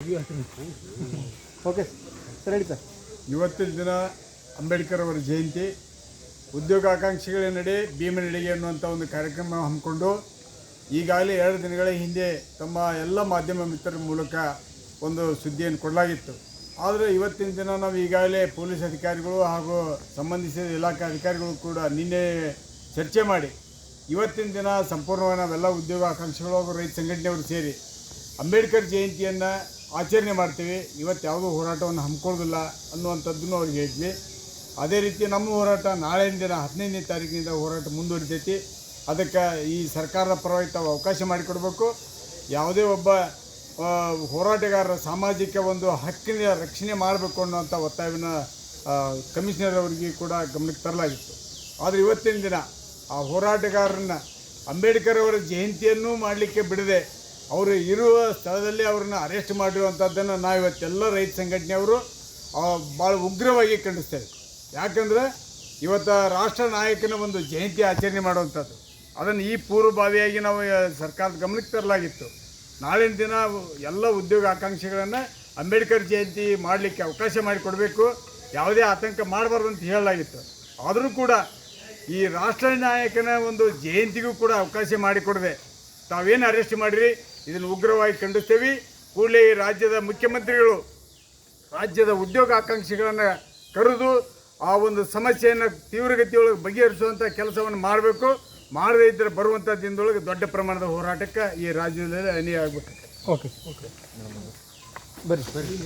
Okay sir, ಹೇಳಿ sir. ಇವತ್ತಿನ ದಿನ ಅಂಬೇಡ್ಕರ್ ಅವರ ಜಯಂತಿ, ಉದ್ಯೋಗಾಕಾಂಕ್ಷಿಗಳ ನಡೆ ಭೀಮನಡೆಗೆ ಅನ್ನುವಂಥ ಒಂದು ಕಾರ್ಯಕ್ರಮ ಹಮ್ಮಿಕೊಂಡು ಈಗಾಗಲೇ 2 ದಿನಗಳ ಹಿಂದೆ ತಮ್ಮ ಎಲ್ಲ ಮಾಧ್ಯಮ ಮಿತ್ರರ ಮೂಲಕ ಒಂದು ಸುದ್ದಿಯನ್ನು ಕೊಡಲಾಗಿತ್ತು. ಆದರೆ ಇವತ್ತಿನ ದಿನ ನಾವು ಈಗಾಗಲೇ ಪೊಲೀಸ್ ಅಧಿಕಾರಿಗಳು ಹಾಗೂ ಸಂಬಂಧಿಸಿದ ಇಲಾಖೆ ಅಧಿಕಾರಿಗಳು ಕೂಡ ನಿನ್ನೆ ಚರ್ಚೆ ಮಾಡಿ ಇವತ್ತಿನ ದಿನ ಸಂಪೂರ್ಣವಾಗಿ ನಾವೆಲ್ಲ ಉದ್ಯೋಗಾಕಾಂಕ್ಷಿಗಳು ಹಾಗೂ ರೈತ ಸಂಘಟನೆಯವರು ಸೇರಿ ಅಂಬೇಡ್ಕರ್ ಜಯಂತಿಯನ್ನು ಆಚರಣೆ ಮಾಡ್ತೀವಿ. ಇವತ್ತು ಯಾವುದೋ ಹೋರಾಟವನ್ನು ಹಮ್ಮಿಕೊಳ್ಳೋದಿಲ್ಲ ಅನ್ನುವಂಥದ್ದನ್ನು ಅವ್ರಿಗೆ ಹೇಳಿದ್ವಿ. ಅದೇ ರೀತಿ ನಮ್ಮ ಹೋರಾಟ ನಾಳಿನ ದಿನ 15ನೇ ತಾರೀಕಿನಿಂದ ಹೋರಾಟ ಮುಂದುವರಿತೈತಿ. ಅದಕ್ಕೆ ಈ ಸರ್ಕಾರದ ಪರವಾಗಿ ತಾವು ಅವಕಾಶ ಮಾಡಿಕೊಡ್ಬೇಕು. ಯಾವುದೇ ಒಬ್ಬ ಹೋರಾಟಗಾರರ ಸಾಮಾಜಿಕ ಒಂದು ಹಕ್ಕಿನ ರಕ್ಷಣೆ ಮಾಡಬೇಕು ಅನ್ನೋಂಥ ಒತ್ತಾಯವನ್ನು ಕಮಿಷನರ್ ಅವರಿಗೆ ಕೂಡ ಗಮನಕ್ಕೆ ತರಲಾಗಿತ್ತು. ಆದರೆ ಇವತ್ತಿನ ದಿನ ಆ ಹೋರಾಟಗಾರರನ್ನ ಅಂಬೇಡ್ಕರ್ ಅವರ ಜಯಂತಿಯನ್ನು ಮಾಡಲಿಕ್ಕೆ ಬಿಡದೆ ಅವರು ಇರುವ ಸ್ಥಳದಲ್ಲಿ ಅವ್ರನ್ನ ಅರೆಸ್ಟ್ ಮಾಡಿರುವಂಥದ್ದನ್ನು ನಾವು ಇವತ್ತೆಲ್ಲ ರೈತ ಸಂಘಟನೆಯವರು ಭಾಳ ಉಗ್ರವಾಗಿ ಖಂಡಿಸ್ತೇವೆ. ಯಾಕಂದರೆ ಇವತ್ತು ರಾಷ್ಟ್ರ ನಾಯಕನ ಒಂದು ಜಯಂತಿ ಆಚರಣೆ ಮಾಡುವಂಥದ್ದು, ಅದನ್ನು ಈ ಪೂರ್ವಭಾವಿಯಾಗಿ ನಾವು ಸರ್ಕಾರದ ಗಮನಕ್ಕೆ ತರಲಾಗಿತ್ತು. ನಾಳಿನ ದಿನ ಎಲ್ಲ ಉದ್ಯೋಗ ಆಕಾಂಕ್ಷಿಗಳನ್ನು ಅಂಬೇಡ್ಕರ್ ಜಯಂತಿ ಮಾಡಲಿಕ್ಕೆ ಅವಕಾಶ ಮಾಡಿಕೊಡಬೇಕು, ಯಾವುದೇ ಆತಂಕ ಮಾಡಬಾರ್ದು ಅಂತ ಹೇಳಲಾಗಿತ್ತು. ಆದರೂ ಕೂಡ ಈ ರಾಷ್ಟ್ರ ನಾಯಕನ ಒಂದು ಜಯಂತಿಗೂ ಕೂಡ ಅವಕಾಶ ಮಾಡಿಕೊಡದೆ ತಾವೇನು ಅರೆಸ್ಟ್ ಮಾಡಿರಿ, ಇದನ್ನು ಉಗ್ರವಾಗಿ ಖಂಡಿಸ್ತೇವೆ. ಕೂಡಲೇ ಈ ರಾಜ್ಯದ ಮುಖ್ಯಮಂತ್ರಿಗಳು ರಾಜ್ಯದ ಉದ್ಯೋಗ ಆಕಾಂಕ್ಷಿಗಳನ್ನು ಕರೆದು ಆ ಒಂದು ಸಮಸ್ಯೆಯನ್ನು ತೀವ್ರಗತಿಯೊಳಗೆ ಬಗೆಹರಿಸುವಂಥ ಕೆಲಸವನ್ನು ಮಾಡಬೇಕು. ಮಾಡದೇ ಇದ್ದರೆ ಬರುವಂಥ ದಿನದೊಳಗೆ ದೊಡ್ಡ ಪ್ರಮಾಣದ ಹೋರಾಟಕ್ಕೆ ಈ ರಾಜ್ಯದಲ್ಲಿ ಅನ್ಯಾಯ ಆಗಬೇಕು. ಓಕೆ ಬರ್ರಿ.